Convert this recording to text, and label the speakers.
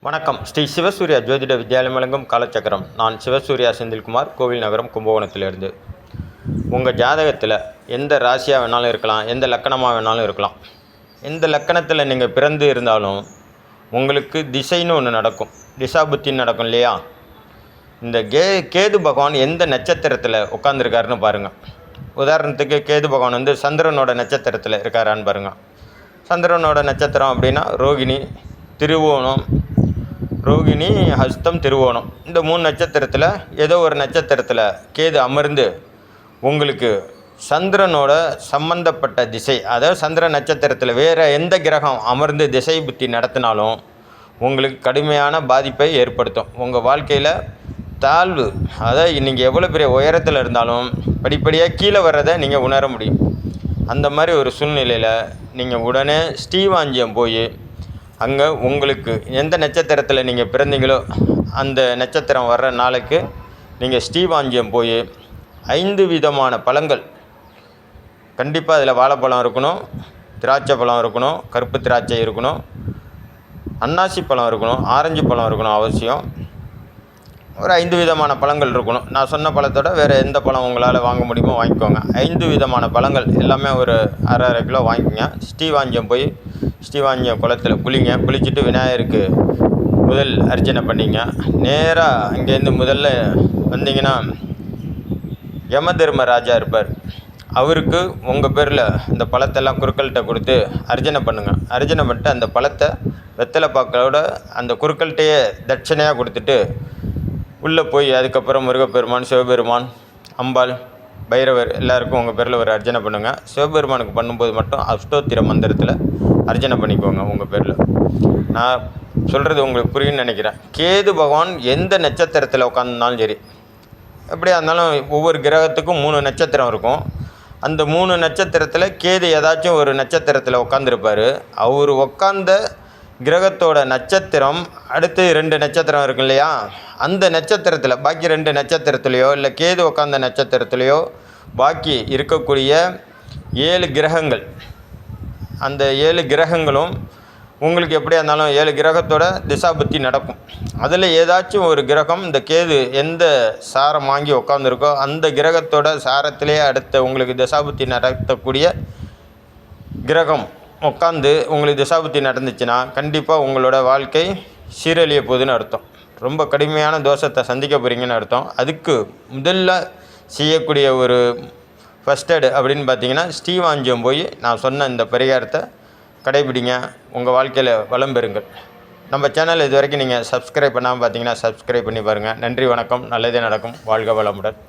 Speaker 1: வணக்கம். ஸ்ரீ சிவசூர்யா ஜோதிட வித்யாலயம் வழங்கும் காலச்சக்கரம். நான் சிவசூர்யா செந்தில்குமார், கோவில் நகரம், கும்பகோணத்திலிருந்து. உங்கள் ஜாதகத்தில் எந்த ராசியாக வேணாலும் இருக்கலாம், எந்த லக்கணமாக வேணாலும் இருக்கலாம். எந்த லக்கணத்தில் நீங்கள் பிறந்து இருந்தாலும் உங்களுக்கு திசைன்னு ஒன்று நடக்கும், திசாபுத்தின்னு நடக்கும் இல்லையா? இந்த கேது பகவான் எந்த நட்சத்திரத்தில் உட்காந்துருக்காருன்னு பாருங்கள். உதாரணத்துக்கு கேது பகவான் சந்திரனோட நட்சத்திரத்தில் இருக்காரான்னு பாருங்கள். சந்திரனோட நட்சத்திரம் அப்படின்னா ரோகிணி, திருவோணம், ரோகிணி, ஹஸ்தம், திருவோணம், இந்த 3 நட்சத்திரத்தில் ஏதோ ஒரு நட்சத்திரத்தில் கேது அமர்ந்து உங்களுக்கு சந்திரனோட சம்பந்தப்பட்ட திசை, அதாவது சந்திர நட்சத்திரத்தில் வேறு எந்த கிரகம் அமர்ந்து திசை புத்தி நடத்தினாலும் உங்களுக்கு கடுமையான பாதிப்பை ஏற்படுத்தும். உங்கள் வாழ்க்கையில் தாழ்வு, அதாவது நீங்கள் எவ்வளோ பெரிய உயரத்தில் இருந்தாலும் படிப்படியாக கீழே வர்றதை நீங்கள் உணர முடியும். அந்த மாதிரி ஒரு சூழ்நிலையில் நீங்கள் உடனே ஸ்ரீவாஞ்சியம் போய் அங்கே உங்களுக்கு எந்த நட்சத்திரத்தில் நீங்கள் பிறந்தீங்களோ அந்த நட்சத்திரம் வர்ற நாளைக்கு நீங்கள் ஸ்ரீவாஞ்சியம் போய் 5 விதமான பழங்கள், கண்டிப்பாக அதில் வாழைப்பழம் இருக்கணும், திராட்சை பழம் இருக்கணும், கருப்பு திராட்சை இருக்கணும், அன்னாசி பழம் இருக்கணும், ஆரஞ்சு பழம் இருக்கணும், அவசியம் ஒரு 5 விதமான பழங்கள் இருக்கணும். நான் சொன்ன பழத்தோட வேறு எந்த பழம் உங்களால் வாங்க முடியுமோ வாங்கிக்கோங்க. 5 விதமான பழங்கள் எல்லாமே ஒரு அரை கிலோ வாங்கிக்கோங்க. ஸ்ரீவாஞ்சியம் போய் ஸ்ரீவாஞ்சியம் குளத்தில் குளிச்சுட்டு விநாயகருக்கு முதல் அர்ச்சனை பண்ணிங்க. நேராக அங்கேருந்து முதல்ல வந்தீங்கன்னா யம தர்மராஜா இருப்பார். அவருக்கு உங்கள் பேரில் இந்த பழத்தெல்லாம் குருக்கள்கிட்ட கொடுத்து அர்ச்சனை பண்ணுங்கள். அர்ச்சனை பண்ணிட்டு அந்த பழத்தை வெத்தலை பாக்களோட அந்த குருக்கள்கிட்டையே தட்சணையாக கொடுத்துட்டு உள்ளே போய் அதுக்கப்புறம் முருகப்பெருமான், சிவபெருமான், அம்பாள், பைரவர் எல்லாருக்கும் உங்கள் பேரில் ஒரு அர்ச்சனை பண்ணுங்கள். சிவபெருமானுக்கு பண்ணும்போது மட்டும் அஷ்டோத்திர மந்திரத்தில் அர்ச்சனை பண்ணிக்கோங்க உங்கள் பேரில். நான் சொல்கிறது உங்களுக்கு புரியும்னு நினைக்கிறேன். கேது பகவான் எந்த நட்சத்திரத்தில் உட்காந்துருந்தாலும் சரி, எப்படியா இருந்தாலும் ஒவ்வொரு கிரகத்துக்கும் 3 நட்சத்திரம் இருக்கும். அந்த 3 நட்சத்திரத்தில் கேது ஏதாச்சும் ஒரு நட்சத்திரத்தில் உட்காந்துருப்பார். அவர் உட்காந்த கிரகத்தோட நட்சத்திரம் அடுத்து 2 நட்சத்திரம் இருக்கு இல்லையா, அந்த நட்சத்திரத்தில் பாக்கி 2 நட்சத்திரத்துலேயோ இல்லை கேது உட்காந்த நட்சத்திரத்துலேயோ பாக்கி இருக்கக்கூடிய 7 கிரகங்கள், அந்த 7 கிரகங்களும் உங்களுக்கு எப்படியா இருந்தாலும் 7 கிரகத்தோட திசாபுத்தி நடக்கும். அதில் ஏதாச்சும் ஒரு கிரகம் இந்த கேது எந்த சாரம் வாங்கி உட்காந்துருக்கோ அந்த கிரகத்தோட சாரத்திலே அடுத்த உங்களுக்கு திசாபுத்தி நடத்தக்கூடிய கிரகம் உட்காந்து உங்களுக்கு திசாபுத்தி நடந்துச்சுன்னா கண்டிப்பாக உங்களோட வாழ்க்கை சீரழிய போகுதுன்னு அர்த்தம். ரொம்ப கடுமையான தோஷத்தை சந்திக்க போகிறீங்கன்னு அர்த்தம். அதுக்கு முதல்ல செய்யக்கூடிய ஒரு ஃபஸ்ட் எய்டு அப்படின்னு பார்த்தீங்கன்னா ஸ்ரீவாஞ்சியம் போய் நான் சொன்ன இந்த பரிகாரத்தை கடைபிடிங்க. உங்கள் வாழ்க்கையில் வளம் பெறுங்கள். நம்ம சேனல் இது வரைக்கும் நீங்கள் சப்ஸ்கிரைப் பண்ணாமல் பார்த்தீங்கன்னா சப்ஸ்கிரைப் பண்ணி பாருங்கள். நன்றி, வணக்கம். நல்லதே நடக்கும். வாழ்க வளமுடன்.